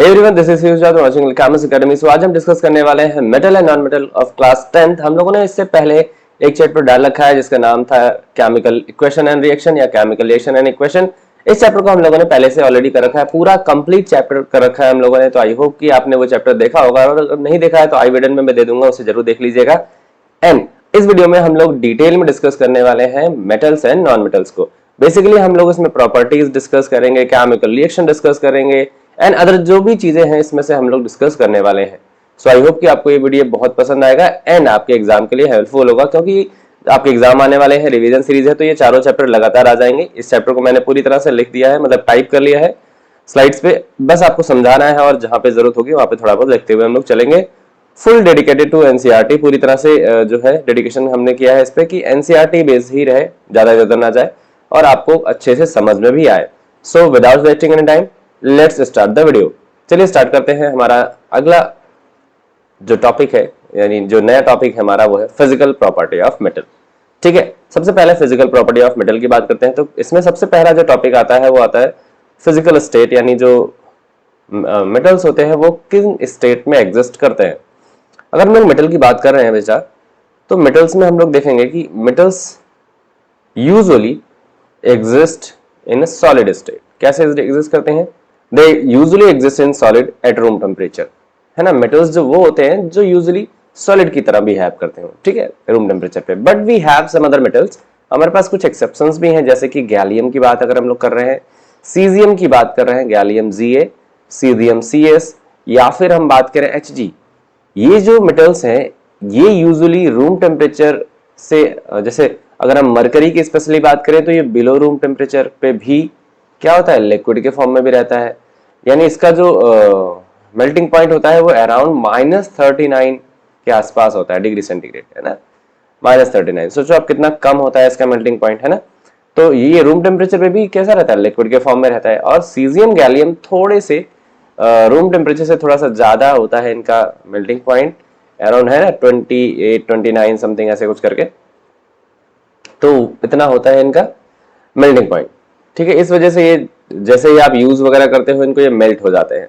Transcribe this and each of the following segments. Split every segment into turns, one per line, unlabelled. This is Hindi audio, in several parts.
Hey everyone, this is Hugh Jadhav watching Camus Academy। So आज हम डिस्कस करने वाले हैं metal and non metal of class 10th। हम लोगों ने इससे पहले एक चैप्टर डाल रखा है जिसका नाम था केमिकल इक्वेशन एंड रिएक्शन या केमिकल रिएक्शन एंड इक्वेशन। इस चैप्टर को हम लोगों ने पहले से ऑलरेडी कर रखा है, पूरा कंप्लीट चैप्टर कर रखा है हम लोगों ने। तो आई होप कि आपने वो चैप्टर देखा होगा, और अगर नहीं देखा है तो आई बटन में मैं दे दूंगा, उसे जरूर देख लीजिएगा। एंड इस वीडियो में हम लोग डिटेल में डिस्कस करने वाले हैं मेटल्स एंड नॉन मेटल्स को। बेसिकली हम लोग इसमें प्रॉपर्टीज डिस्कस करेंगे, केमिकल रिएक्शन डिस्कस करेंगे एंड अदर जो भी चीजें हैं इसमें से हम लोग डिस्कस करने वाले हैं। सो आई होप कि आपको ये वीडियो बहुत पसंद आएगा एंड आपके एग्जाम के लिए हेल्पफुल होगा, क्योंकि आपके एग्जाम आने वाले हैं, रिवीजन सीरीज है, तो ये चारों चैप्टर लगातार आ जाएंगे। इस चैप्टर को मैंने पूरी तरह से लिख दिया है, मतलब टाइप कर लिया है स्लाइड्स पे, बस आपको समझाना है और जहां पे जरूरत होगी वहां पे थोड़ा बहुत लिखते हुए हम लोग चलेंगे। फुल डेडिकेटेड टू एनसीईआरटी, पूरी तरह से जो है डेडिकेशन हमने किया है इस पे कि एनसीईआरटी बेस्ड ही रहे, ज्यादा इधर ना जाए और आपको अच्छे से समझ में भी आए। So without wasting any time let's start the video. चलिए स्टार्ट करते हैं। हमारा अगला जो टॉपिक है, यानी जो नया टॉपिक है हमारा, वो है फिजिकल प्रॉपर्टी ऑफ मेटल। ठीक है, सबसे पहले फिजिकल प्रॉपर्टी ऑफ मेटल की बात करते हैं। तो इसमें सबसे पहला जो टॉपिक आता है वो आता है फिजिकल स्टेट, यानी जो मेटल्स होते हैं वो किन स्टेट में एग्जिस्ट करते हैं। अगर हम लोग मेटल की बात कर रहे हैं बेटा, तो मेटल्स में हम लोग देखेंगे कि metals usually exist in solid state. कैसे एग्जिस्ट करते हैं? They usually exist in solid at room temperature, है ना। मेटल्स जो वो होते हैं जो यूजुअली सॉलिड की तरह बिहेव करते हैं, ठीक है, रूम टेम्परेचर पे। But we have some other metals, हमारे पास कुछ एक्सेप्शंस भी हैं, जैसे कि गैलियम की बात अगर हम लोग कर रहे हैं, सीजियम की बात कर रहे हैं, गैलियम Ga, सीजियम Cs, या फिर हम बात करें Hg। ये जो मेटल्स हैं ये यूजुअली रूम टेम्परेचर से, जैसे अगर हम मरकरी की स्पेशली बात करें तो ये बिलो रूम टेम्परेचर पे भी क्या होता है, लिक्विड के फॉर्म में भी रहता है। यानी इसका जो मेल्टिंग पॉइंट होता है वो अराउंड -39 के आसपास होता है डिग्री सेंटीग्रेड, है ना। -39, सोचो आप कितना कम होता है इसका मेल्टिंग पॉइंट, है ना। तो ये रूम टेम्परेचर पे भी कैसा रहता है, लिक्विड के फॉर्म में रहता है। और सीजियम गैलियम थोड़े से रूम टेम्परेचर से थोड़ा सा ज्यादा होता है इनका मेल्टिंग पॉइंट, अराउंड है ना 28-29 समथिंग ऐसे कुछ करके, तो इतना होता है इनका मेल्टिंग पॉइंट। ठीक है, इस वजह से ये जैसे ही आप यूज वगैरह करते हो इनको, ये मेल्ट हो जाते हैं।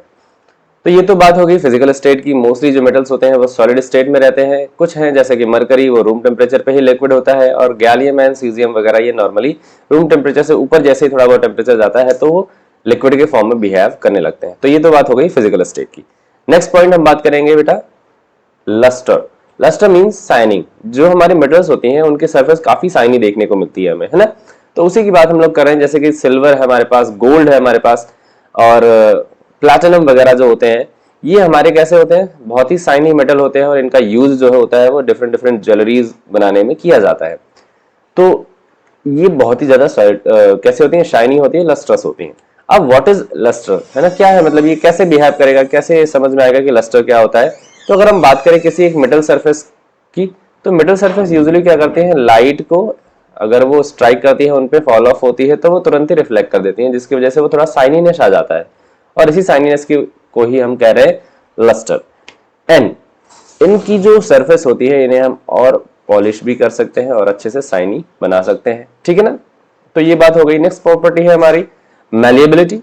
तो ये तो बात होगी फिजिकल स्टेट की। मोस्टली जो मेटल्स होते हैं वो सॉलिड स्टेट में रहते हैं। कुछ हैं जैसे कि मरकरी, वो रूम टेम्परेचर पे ही लिक्विड होता है, और गैलियम एंड सीजियम वगैरह ये नॉर्मली रूम टेम्परेचर से ऊपर जैसे ही थोड़ा बहुत टेम्परेचर जाता है तो वो लिक्विड के फॉर्म में बिहेव करने लगते हैं। तो ये तो बात हो गई फिजिकल स्टेट की। नेक्स्ट पॉइंट हम बात करेंगे बेटा लस्टर। Lustre means shining. जो हमारे मेटल्स होती हैं उनके सरफेस काफी शाइनी देखने को मिलती है हमें, है ना। तो उसी की बात हम लोग कर रहे हैं, जैसे कि सिल्वर है हमारे पास, गोल्ड है हमारे पास, और प्लैटिनम वगैरह जो होते हैं ये हमारे कैसे होते हैं, बहुत ही शाइनी मेटल होते हैं, और इनका यूज जो होता है वो डिफरेंट डिफरेंट ज्वेलरीज बनाने में किया जाता है। तो ये बहुत ही ज्यादा कैसे होती है, शाइनी होती है, लस्ट्रस होती है। अब व्हाट इज लस्टर, है ना, क्या है, मतलब ये कैसे बिहेव करेगा, कैसे समझ में आएगा कि लस्टर क्या होता है। तो अगर हम बात करें किसी एक मेटल सरफेस की, तो मेटल सरफेस यूजुअली क्या करते हैं, लाइट को अगर वो स्ट्राइक करती है, उन पे फॉल ऑफ होती है, तो वो तुरंत ही रिफ्लेक्ट कर देती है, जिसकी वजह से वो थोड़ा शाइनीनेस आ जाता है, और इसी शाइनीनेस की को ही हम कह रहे हैं लस्टर। एंड इनकी जो सरफेस होती है इन्हें हम और पॉलिश भी कर सकते हैं और अच्छे से शाइनी बना सकते हैं, ठीक है ना। तो ये बात हो गई। नेक्स्ट प्रॉपर्टी है हमारी मैलिएबिलिटी।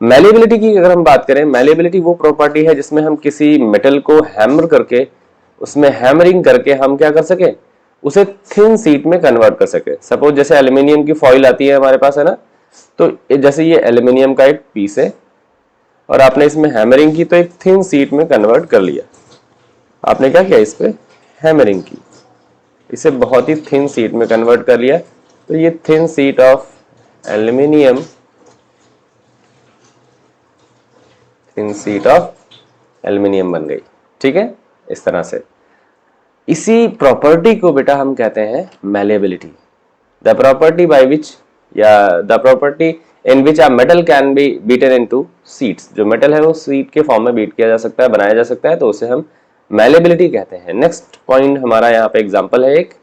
मैलिएबिलिटी की अगर हम बात करें, मैलिएबिलिटी वो प्रॉपर्टी है जिसमें हम किसी मेटल को हैमर करके, उसमें हैमरिंग करके हम क्या कर सके, उसे थिन शीट में कन्वर्ट कर सके। सपोज जैसे एल्यूमिनियम की फॉइल आती है हमारे पास, है ना, तो जैसे ये एल्यूमिनियम का एक पीस है और आपने इसमें हैमरिंग की तो एक थिन शीट में कन्वर्ट कर लिया। आपने क्या किया, इस पे हैमरिंग की, इसे बहुत ही थिन शीट में कन्वर्ट कर लिया। तो ये thin sheet of aluminium, thin sheet of aluminium बन गई, ठीक है, इस तरह से। इसी प्रॉपर्टी को बेटा हम कहते हैं malleability. The property by which, या the property in which a metal can be beaten into sheets. जो मेटल है वो शीट के फॉर्म में बीट किया जा सकता है, बनाया जा सकता है, तो उसे हम मैलिएबिलिटी कहते हैं। नेक्स्ट पॉइंट हमारा यहाँ पे एग्जांपल है। एक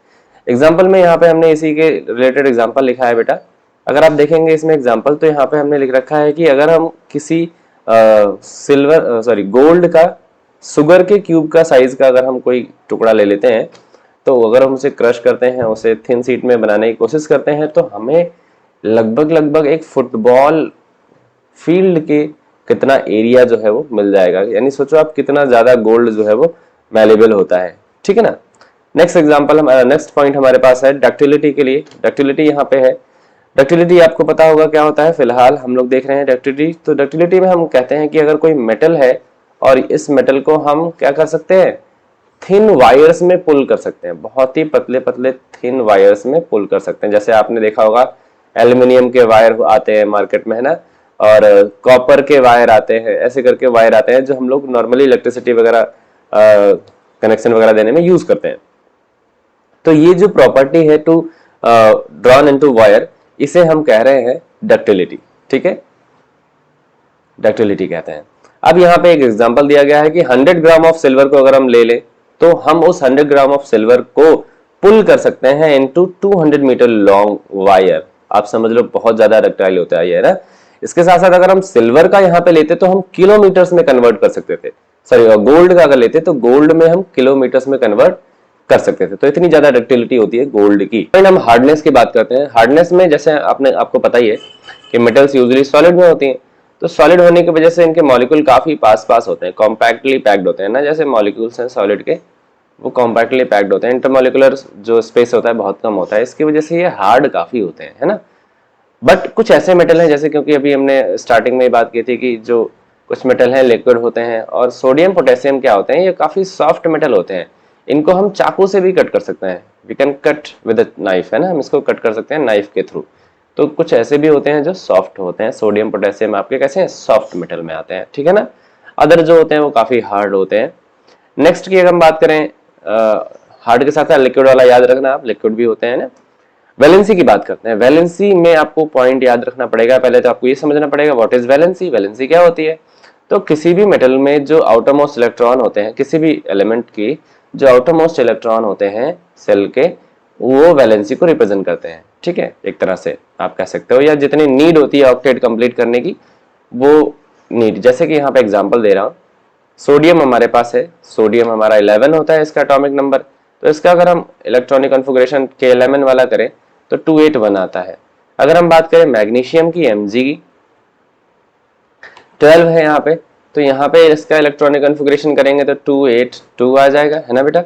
एग्जांपल में यहाँ पे हमने इसी के रिलेटेड एग्जांपल लिखा है बेटा। अगर आप देखेंगे इसमें एग्जांपल, तो यहाँ पे हमने लिख रखा है कि अगर हम किसी गोल्ड का सुगर के क्यूब का साइज का अगर हम कोई टुकड़ा ले लेते हैं, तो अगर हम उसे क्रश करते हैं, उसे थिन शीट में बनाने की कोशिश करते हैं, तो हमें लगभग लगभग एक फुटबॉल फील्ड के कितना एरिया जो है वो मिल जाएगा। यानी सोचो आप कितना ज्यादा गोल्ड जो है वो मैलेबल होता है, ठीक है ना। नेक्स्ट एग्जांपल हमारा, नेक्स्ट पॉइंट हमारे पास है डक्टिलिटी के लिए। डक्टिलिटी यहाँ पे है। डक्टिलिटी आपको पता होगा क्या होता है, फिलहाल हम लोग देख रहे हैं डक्टिलिटी। तो डक्टिलिटी में हम कहते हैं कि अगर कोई मेटल है और इस मेटल को हम क्या कर सकते हैं, थिन वायर्स में पुल कर सकते हैं, बहुत ही पतले पतले थिन वायर्स में पुल कर सकते हैं। जैसे आपने देखा होगा एल्युमिनियम के वायर आते हैं मार्केट में, है ना, और कॉपर के वायर आते हैं, ऐसे करके वायर आते हैं जो हम लोग नॉर्मली इलेक्ट्रिसिटी वगैरह कनेक्शन वगैरह देने में यूज करते हैं। तो ये जो प्रॉपर्टी है टू ड्रॉन इनटू वायर, इसे हम कह रहे हैं डक्टिलिटी, ठीक है, डक्टिलिटी कहते हैं। अब यहाँ पे एक एग्जांपल दिया गया है कि 100 ग्राम ऑफ सिल्वर को अगर हम ले लें तो हम उस 100 ग्राम ऑफ सिल्वर को पुल कर सकते हैं इनटू 200 मीटर लॉन्ग वायर। आप समझ लो बहुत ज्यादा डक्टाइल होता है ये, है ना। इसके साथ साथ अगर हम सिल्वर का यहाँ पे लेते तो हम किलोमीटर्स में कन्वर्ट कर सकते थे, सॉरी गोल्ड का अगर लेते तो गोल्ड में हम किलोमीटर्स में कन्वर्ट कर सकते थे। तो इतनी ज्यादा डक्टिलिटी होती है गोल्ड की। हम हार्डनेस की बात करते हैं। हार्डनेस में जैसे आपको पता ही है कि मेटल्स यूजुअली सॉलिड में होती हैं, तो सॉलिड होने की वजह से इनके मॉलिक्यूल काफी पास पास होते हैं, कॉम्पैक्टली पैक्ड होते हैं ना। जैसे मॉलिक्यूल्स हैं सॉलिड के, वो कॉम्पैक्टली पैक्ड होते हैं, इंटरमॉलिक्यूलर जो स्पेस होता है बहुत कम होता है, इसकी वजह से ये हार्ड काफी होते हैं, है ना। बट कुछ ऐसे मेटल हैं, जैसे क्योंकि अभी हमने स्टार्टिंग में बात की थी कि जो कुछ मेटल हैं लिक्विड होते हैं, और सोडियम पोटेशियम क्या होते हैं, ये काफी सॉफ्ट मेटल होते हैं। इनको हम चाकू से भी कट कर सकते हैं, we can cut with a knife, है ना, हम इसको कट कर सकते हैं नाइफ के थ्रू। तो कुछ ऐसे भी होते हैं जो सॉफ्ट होते हैं। सोडियम पोटेशियम आपके कैसे हैं, सॉफ्ट मेटल में आते हैं, ठीक है ना। अदर जो होते हैं वो काफी हार्ड होते हैं। नेक्स्ट की अगर हम बात करें, हार्ड के साथ साथ लिक्विड वाला याद रखना आप, लिक्विड भी होते हैं ना। वैलेंसी की बात करते हैं। वैलेंसी में आपको पॉइंट याद रखना पड़ेगा, पहले तो आपको ये समझना पड़ेगा व्हाट इज वैलेंसी, वैलेंसी क्या होती है। तो किसी भी मेटल में जो आउटरमोस्ट इलेक्ट्रॉन होते हैं, किसी भी एलिमेंट की जो आउटरमोस्ट इलेक्ट्रॉन होते हैं सेल के, वो वैलेंसी को रिप्रेजेंट करते हैं, ठीक है, एक तरह से आप कह सकते हो। या जितनी नीड होती है ऑक्टेट कंप्लीट करने की, वो नीड, जैसे कि यहाँ पे एग्जांपल दे रहा हूँ, सोडियम हमारे पास है, सोडियम हमारा 11 होता है इसका एटॉमिक नंबर। तो इसका अगर हम इलेक्ट्रॉनिक कॉन्फ़िगरेशन के 11 वाला करें तो 281 आता है। अगर हम बात करें मैग्नीशियम की, Mg की 12 है यहाँ पे, तो यहाँ पे इसका इलेक्ट्रॉनिक कॉन्फ़िगरेशन करेंगे तो 282 आ जाएगा, है ना बेटा।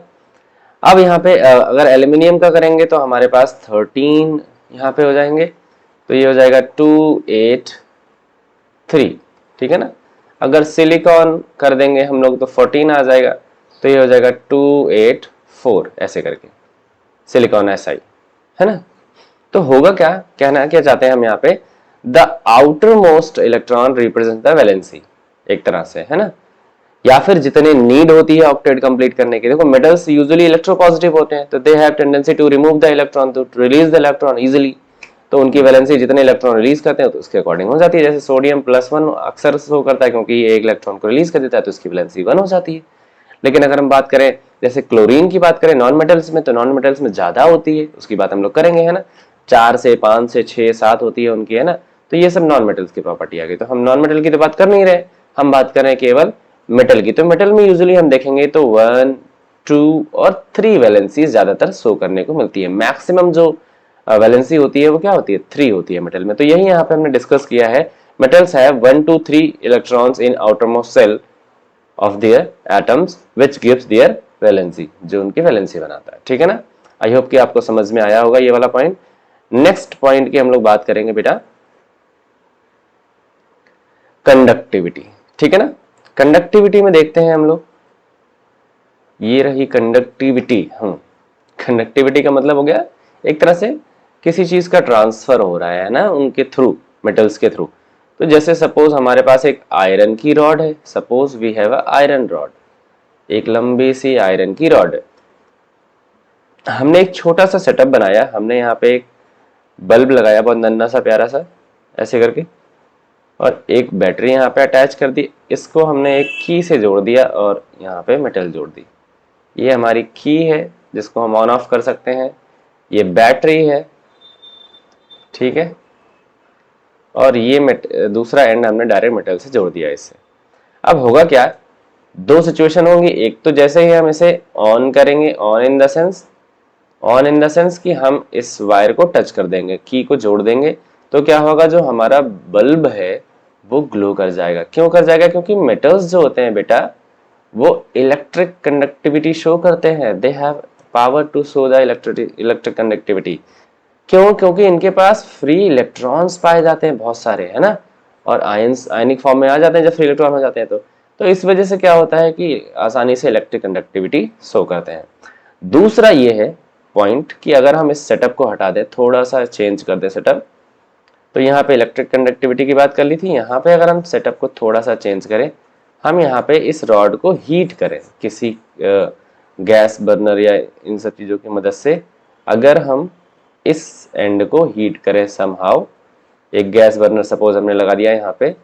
अब यहाँ पे अगर एल्यूमिनियम का करेंगे तो हमारे पास 13 यहाँ पे हो जाएंगे, तो ये हो जाएगा 283, ठीक है ना। अगर सिलिकॉन कर देंगे हम लोग तो 14 आ जाएगा, तो ये हो जाएगा 284, ऐसे करके सिलिकॉन Si, है ना। तो होगा क्या, कहना क्या चाहते हैं हम यहाँ पे, the outer most electron represent the valency, एक तरह से, है ना। या फिर जितने नीड होती है ऑक्टेट कंप्लीट करने की। देखो मेटल्स यूजुअली इलेक्ट्रोपॉजिटिव होते हैं, तो they have tendency to remove the electron, to release the electron easily. तो उनकी वैलेंसी जितने इलेक्ट्रॉन रिलीज करते हैं तो उसके अकॉर्डिंग हो जाती है। जैसे सोडियम +1 अक्सर शो करता है क्योंकि ये एक इलेक्ट्रॉन को रिलीज कर देता है, तो उसकी वैलेंसी 1 हो जाती है। लेकिन अगर हम बात करें जैसे क्लोरीन की बात करें नॉन मेटल्स में, तो नॉन मेटल्स में ज्यादा होती है, उसकी बात हम लोग करेंगे, है ना। 4 से 5 से 6 7 होती है उनकी, है ना। तो ये सब नॉन मेटल्स की प्रॉपर्टी आ गई। तो हम नॉन मेटल की तो बात कर नहीं रहे, हम बात कर रहे हैं केवल मेटल की। तो मेटल में यूजुअली हम देखेंगे तो 1 2 और 3 वैलेंसी ज्यादातर शो करने को मिलती है। मैक्सिमम जो वैलेंसी होती है वो क्या होती है, 3 होती है मेटल में। तो यही यहाँ पे हमने डिस्कस किया है, metals have 1 2 3 electrons in outermost shell of their atoms which gives their valency, जो उनकी वैलेंसी बनाता है, ठीक है ना। आई होप कि आपको समझ में आया होगा ये वाला पॉइंट। नेक्स्ट पॉइंट की हम लोग बात करेंगे बेटा, कंडक्टिविटी, ठीक है ना। कंडक्टिविटी में देखते हैं हम लोग, ये रही कंडक्टिविटी। कंडक्टिविटी का मतलब हो गया एक तरह से किसी चीज का ट्रांसफर हो रहा है ना उनके थ्रू, मेटल्स के थ्रू। तो जैसे सपोज हमारे पास एक आयरन की रॉड है, suppose we have a iron rod, एक लंबी सी आयरन की रॉड है। हमने एक छोटा सा सेटअप बनाया, हमने यहाँ पे एक बल्ब लगाया बहुत नन्हा सा प्यारा सा, ऐसे करके, और एक बैटरी यहाँ पे अटैच कर दी। इसको हमने एक की से जोड़ दिया और यहाँ पे मेटल जोड़ दी। ये हमारी की है जिसको हम ऑन ऑफ कर सकते हैं, ये बैटरी है, ठीक है, और ये दूसरा एंड हमने डायरेक्ट मेटल से जोड़ दिया इससे। अब होगा क्या, दो सिचुएशन होंगी। एक तो जैसे ही हम इसे ऑन करेंगे, ऑन इन द सेंस कि हम इस वायर को टच कर देंगे, की को जोड़ देंगे, तो क्या होगा, जो हमारा बल्ब है वो ग्लो कर जाएगा। क्यों कर जाएगा? क्योंकि मेटल्स जो होते हैं बेटा वो इलेक्ट्रिक कंडक्टिविटी शो करते हैं। They have power to show the electric conductivity. क्यों? क्योंकि इनके पास फ्री इलेक्ट्रॉन्स पाए जाते हैं बहुत सारे, है ना, और आयंस आयनिक फॉर्म में आ जाते हैं जब फ्री इलेक्ट्रॉन हो जाते हैं। तो इस वजह से क्या होता है कि आसानी से इलेक्ट्रिक कंडक्टिविटी शो करते हैं। दूसरा ये है पॉइंट कि अगर हम इस सेटअप को हटा दें, थोड़ा सा चेंज कर दें सेटअप, तो यहाँ पे इलेक्ट्रिक कंडक्टिविटी की बात कर ली थी, यहाँ पे अगर हम सेटअप को थोड़ा सा चेंज करें, हम यहाँ पे इस रॉड को हीट करें किसी गैस बर्नर या इन सब चीज़ों की मदद से, अगर हम इस एंड को हीट करें समहाउ, एक गैस बर्नर सपोज हमने लगा दिया यहाँ पे,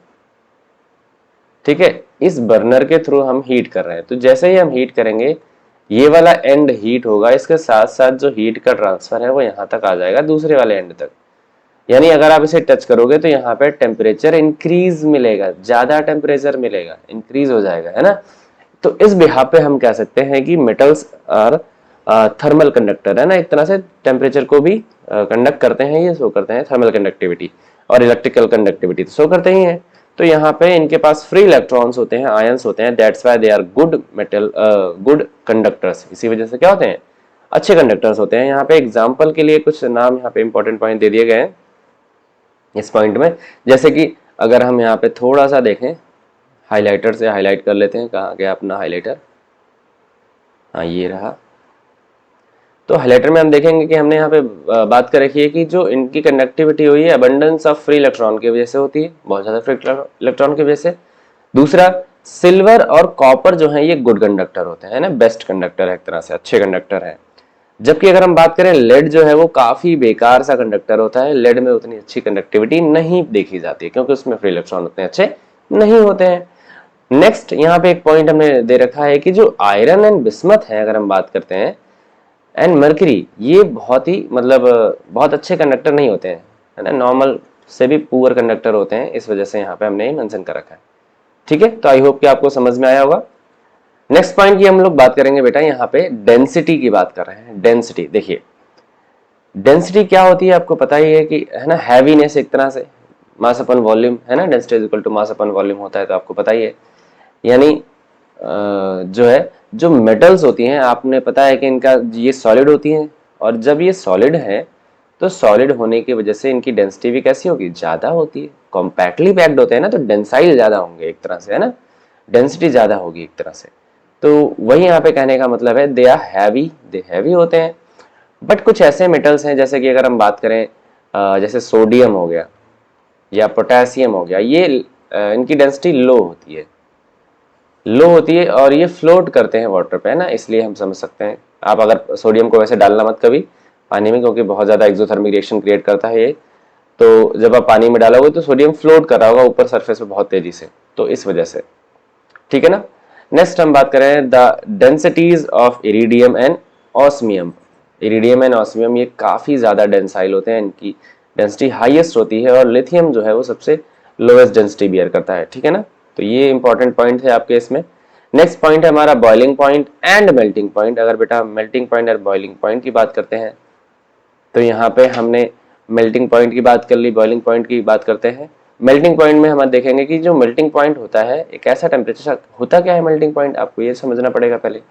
ठीक है, इस बर्नर के थ्रू हम हीट कर रहे हैं, तो जैसे ही हम हीट करेंगे ये वाला एंड हीट होगा, इसके साथ साथ जो हीट का ट्रांसफर है वो यहाँ तक आ जाएगा दूसरे वाले एंड तक। यानी अगर आप इसे टच करोगे तो यहाँ पे टेम्परेचर इंक्रीज मिलेगा, ज्यादा टेम्परेचर मिलेगा, इंक्रीज हो जाएगा, है ना। तो इस बिहाफ पे हम कह सकते हैं कि मेटल्स आर थर्मल कंडक्टर, है ना, एक तरह से टेम्परेचर को भी कंडक्ट करते हैं, ये शो करते हैं थर्मल कंडक्टिविटी, और इलेक्ट्रिकल कंडक्टिविटी तो शो करते ही हैं। तो यहाँ पे इनके पास फ्री इलेक्ट्रॉन्स होते हैं, आयंस होते हैं, that's why they are good metal, good conductors. इसी वजह से क्या होते हैं? अच्छे कंडक्टर्स होते हैं। यहाँ पे एग्जाम्पल के लिए कुछ नाम यहाँ पे इंपॉर्टेंट पॉइंट दे दिए गए हैं इस पॉइंट में, जैसे कि अगर हम यहाँ पे थोड़ा सा देखें, हाइलाइटर से हाईलाइट कर लेते हैं, कहाँ गया अपना हाइलाइटर, हाँ ये रहा। तो हाइलाइटर में हम देखेंगे कि हमने यहाँ पे बात कर रखी है कि जो इनकी कंडक्टिविटी हुई है अबंडेंस ऑफ फ्री इलेक्ट्रॉन की वजह से होती है, बहुत ज्यादा फ्री इलेक्ट्रॉन की वजह से। दूसरा, सिल्वर और कॉपर जो है ये गुड कंडक्टर होते हैं ना, बेस्ट कंडक्टर है, एक तरह से अच्छे कंडक्टर है। जबकि अगर हम बात करें लेड जो है वो काफी बेकार सा कंडक्टर होता है, लेड में उतनी अच्छी कंडक्टिविटी नहीं देखी जाती है क्योंकि उसमें फ्री इलेक्ट्रॉन उतने अच्छे नहीं होते हैं। नेक्स्ट यहाँ पे एक पॉइंट हमने दे रखा है कि जो आयरन एंड बिस्मथ है, अगर हम बात करते हैं, एंड मर्करी, ये बहुत ही मतलब बहुत अच्छे कंडक्टर नहीं होते हैं, है ना, नॉर्मल से भी पुअर कंडक्टर होते हैं। इस वजह से यहाँ पे हमने मेंशन कर रखा है। ठीक है, तो आई होप कि आपको समझ में आया होगा। नेक्स्ट पॉइंट की हम लोग बात करेंगे बेटा, यहाँ पे डेंसिटी की बात कर रहे हैं। डेंसिटी देखिए, डेंसिटी क्या होती है आपको पता ही है कि, है ना, हैवीनेस एक तरह से, मास अपन वॉल्यूम, है ना, density is equal to mass upon volume होता है, तो आपको पता ही है। यानी जो है, जो मेटल्स होती हैं, आपने पता है कि इनका ये सॉलिड होती हैं, और जब ये सॉलिड है तो सॉलिड होने की वजह से इनकी डेंसिटी भी कैसी होगी? ज्यादा होती है। कॉम्पैक्टली पैक्ड होते हैं ना, तो डेंसाइल ज्यादा होंगे एक तरह से, है ना, डेंसिटी ज्यादा होगी एक तरह से। तो वही यहाँ पे कहने का मतलब है, they are heavy, they heavy होते हैं। बट कुछ ऐसे मेटल्स हैं, जैसे कि अगर हम बात करें जैसे सोडियम हो गया या पोटेशियम हो गया, ये इनकी डेंसिटी लो होती है, लो होती है, और ये फ्लोट करते हैं वाटर पे, है ना, इसलिए हम समझ सकते हैं। आप अगर सोडियम को वैसे डालना मत कभी पानी में, क्योंकि बहुत ज्यादा एक्सोथर्मिक रिएक्शन क्रिएट करता है ये। तो जब आप पानी में डालोगे तो सोडियम फ्लोट कर रहा होगा ऊपर सरफेस पे बहुत तेजी से, तो इस वजह से। ठीक है ना। नेक्स्ट हम बात करें the densities of iridium and osmium. Iridium and osmium ये काफी ज्यादा डेंसाइल होते हैं, इनकी डेंसिटी हाईएस्ट होती है, और लिथियम जो है वो सबसे लोएस्ट डेंसिटी बियर करता है। ठीक है ना, तो ये इंपॉर्टेंट पॉइंट है आपके इसमें। नेक्स्ट पॉइंट है हमारा boiling point and melting point. अगर बेटा मेल्टिंग पॉइंट और बॉइलिंग पॉइंट की बात करते हैं, तो यहाँ पे हमने मेल्टिंग पॉइंट की बात कर ली, बॉइलिंग पॉइंट की बात करते हैं। मेल्टिंग पॉइंट में हम देखेंगे कि जो मेल्टिंग पॉइंट होता है एक ऐसा टेम्परेचर होता, क्या है मेल्टिंग पॉइंट, आपको ये समझना पड़ेगा पहले।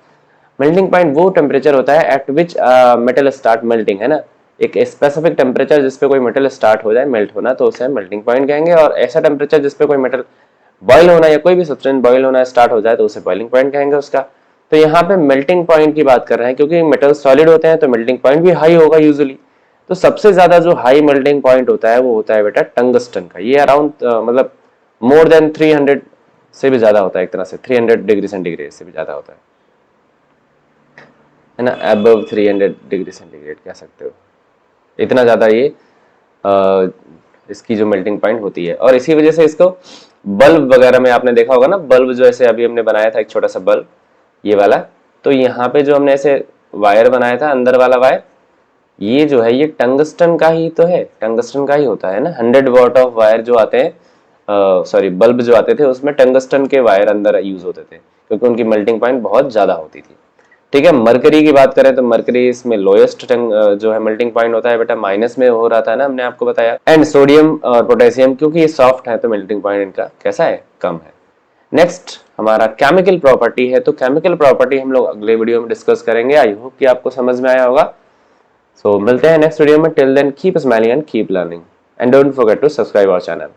मेल्टिंग पॉइंट वो टेम्परेचर होता है eight which metal start melting, है ना, एक स्पेसिफिक टेम्परेचर जिसपे कोई मेटल स्टार्ट हो जाए मेल्ट होना, तो उसे हम मेल्टिंग पॉइंट कहेंगे। और ऐसा टेम्परेचर जिसपे कोई मेटल बॉयल होना या कोई भी सब्सटेंस बॉयल होना स्टार्ट हो जाए, तो उसे बॉइलिंग पॉइंट कहेंगे उसका। तो यहाँ पे मेल्टिंग पॉइंट की बात कर रहे हैं, क्योंकि मेटल सॉलिड होते हैं तो मेल्टिंग पॉइंट भी हाई होगा यूजुअली। तो सबसे ज्यादा जो हाई मेल्टिंग पॉइंट होता है वो होता है बेटा टंगस्टन का। ये अराउंड मतलब मोर देन 300 से भी ज्यादा होता है, एक तरह से 300 डिग्री सेंटीग्रेड से भी ज्यादा होता है ना, अबव 300 डिग्री सेंटीग्रेड कह सकते हो, इतना ज्यादा ये इसकी जो मेल्टिंग पॉइंट होती है। और इसी वजह से इसको बल्ब वगैरह में आपने देखा होगा ना, बल्ब जो ऐसे अभी हमने बनाया था एक छोटा सा बल्ब ये वाला, तो यहाँ पे जो हमने ऐसे वायर बनाया था अंदर वाला वायर, ये जो है ये टंगस्टन का ही तो है, टंगस्टन का ही होता है ना। 100 वॉट ऑफ वायर जो आते हैं, सॉरी बल्ब जो आते थे उसमें टंगस्टन के वायर अंदर यूज होते थे, क्योंकि उनकी मेल्टिंग पॉइंट बहुत ज्यादा होती थी। ठीक है। मरकरी की बात करें तो मरकरी इसमें लोएस्ट जो है मेल्टिंग पॉइंट होता है बेटा माइनस में हो रहा था ना, हमने आपको बताया। एंड सोडियम और पोटेशियम क्योंकि ये सॉफ्ट है तो मेल्टिंग पॉइंट इनका कैसा है, कम है। नेक्स्ट हमारा केमिकल प्रॉपर्टी है, तो केमिकल प्रॉपर्टी हम लोग अगले वीडियो में डिस्कस करेंगे। आई होप कि आपको समझ में आया होगा। सो मिलते हैं नेक्स्ट वीडियो में। Till then keep smiling and keep learning and don't forget to subscribe our channel.